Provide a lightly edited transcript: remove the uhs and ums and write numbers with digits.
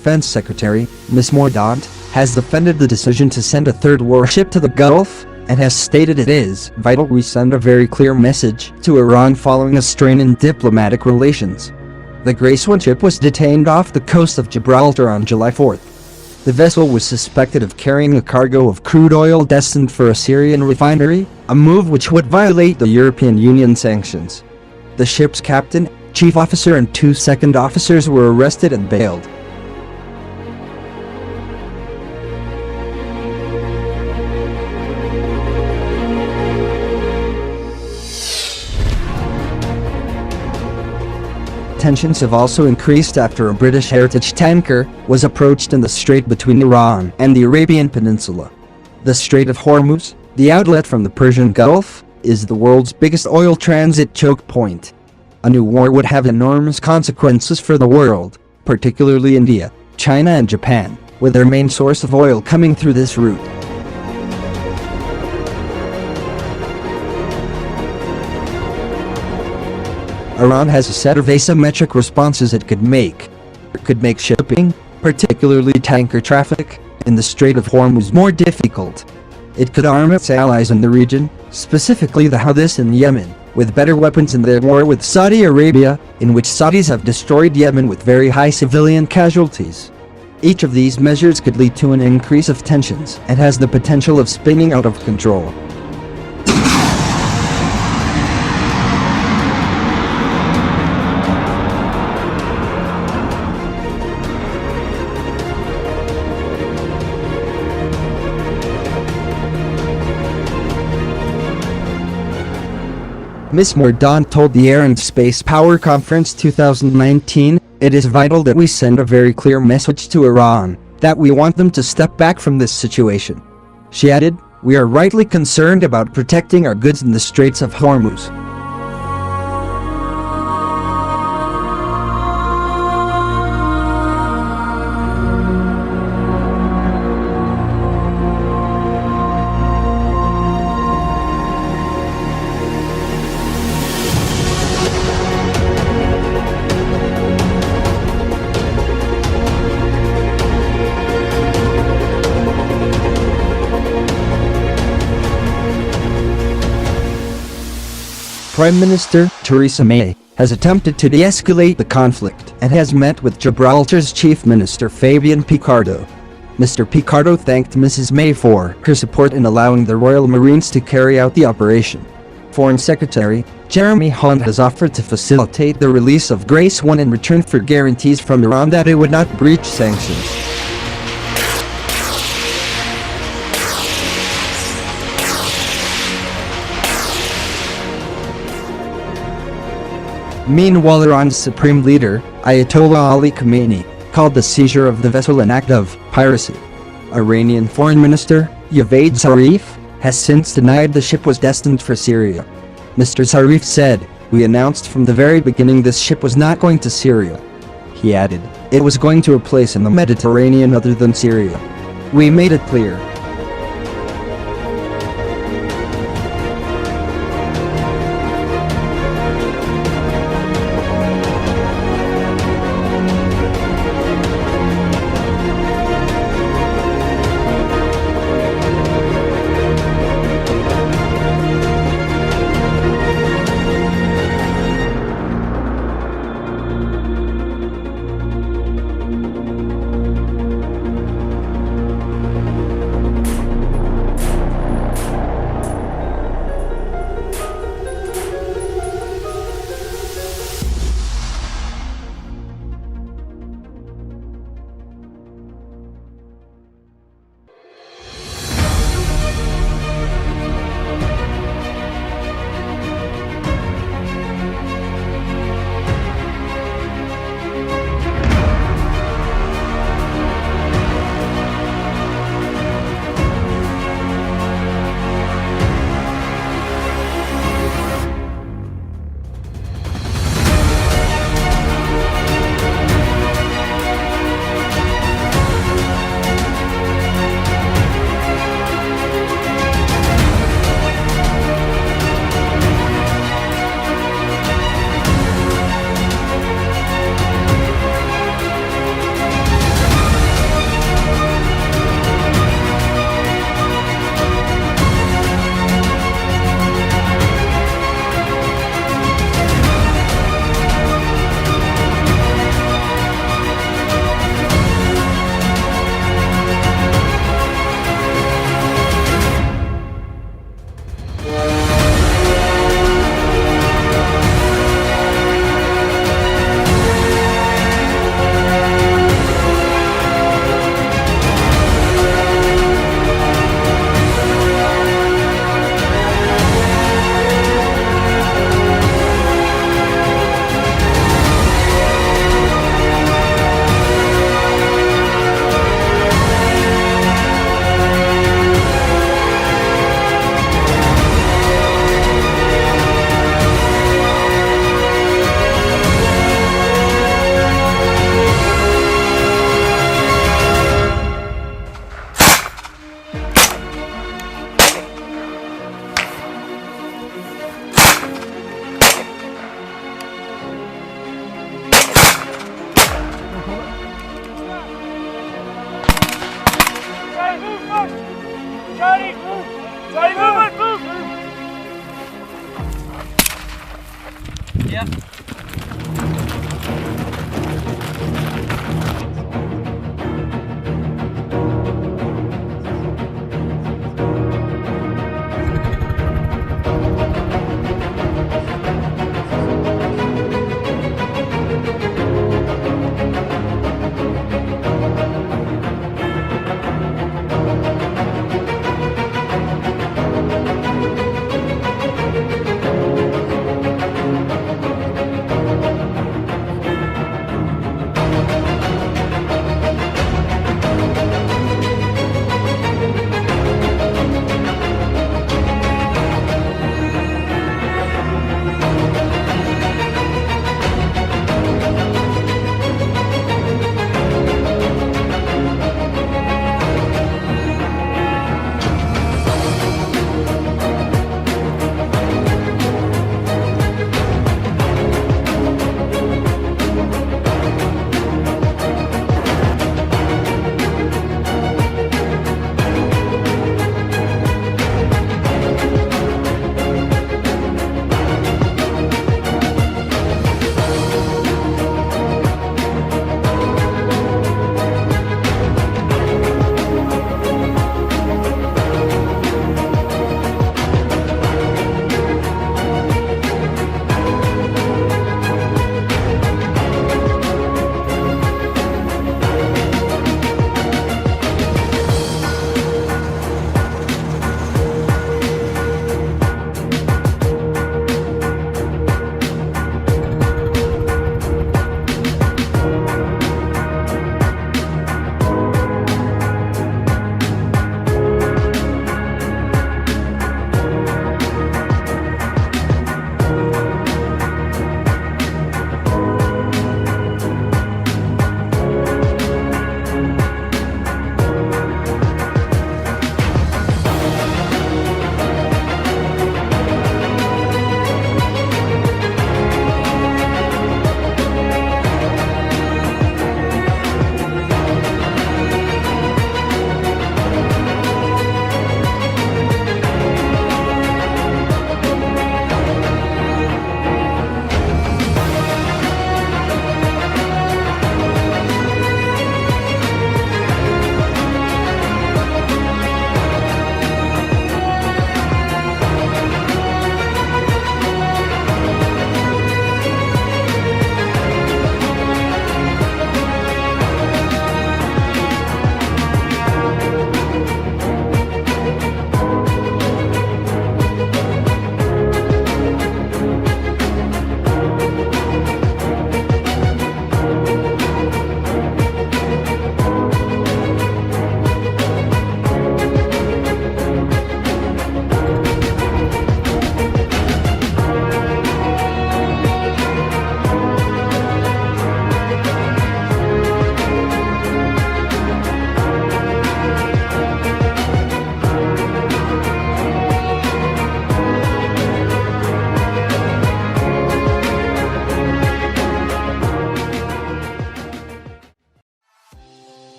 Defense Secretary, Ms. Mordaunt, has defended the decision to send a third warship to the Gulf, and has stated it is vital we send a very clear message to Iran following a strain in diplomatic relations. The Grace 1 ship was detained off the coast of Gibraltar on July 4th. The vessel was suspected of carrying a cargo of crude oil destined for a Syrian refinery, a move which would violate the European Union sanctions. The ship's captain, chief officer and 2 second officers were arrested and bailed. Tensions have also increased after a British Heritage tanker was approached in the strait between Iran and the Arabian Peninsula. The Strait of Hormuz, the outlet from the Persian Gulf, is the world's biggest oil transit choke point. A new war would have enormous consequences for the world, particularly India, China and Japan, with their main source of oil coming through this route. Iran has a set of asymmetric responses it could make. It could make shipping, particularly tanker traffic, in the Strait of Hormuz more difficult. It could arm its allies in the region, specifically the Houthis in Yemen, with better weapons in their war with Saudi Arabia, in which Saudis have destroyed Yemen with very high civilian casualties. Each of these measures could lead to an increase of tensions and has the potential of spinning out of control. Ms. Mordaunt told the Air and Space Power Conference 2019, "It is vital that we send a very clear message to Iran, that we want them to step back from this situation." She added, "We are rightly concerned about protecting our goods in the Straits of Hormuz." Prime Minister Theresa May has attempted to de-escalate the conflict and has met with Gibraltar's Chief Minister Fabian Picardo. Mr. Picardo thanked Mrs. May for her support in allowing the Royal Marines to carry out the operation. Foreign Secretary Jeremy Hunt has offered to facilitate the release of Grace 1 in return for guarantees from Iran that it would not breach sanctions. Meanwhile, Iran's supreme leader, Ayatollah Ali Khamenei, called the seizure of the vessel an act of piracy. Iranian Foreign Minister Javad Zarif has since denied the ship was destined for Syria. Mr. Zarif said, "We announced from the very beginning this ship was not going to Syria." He added, "It was going to a place in the Mediterranean other than Syria. We made it clear." Yep.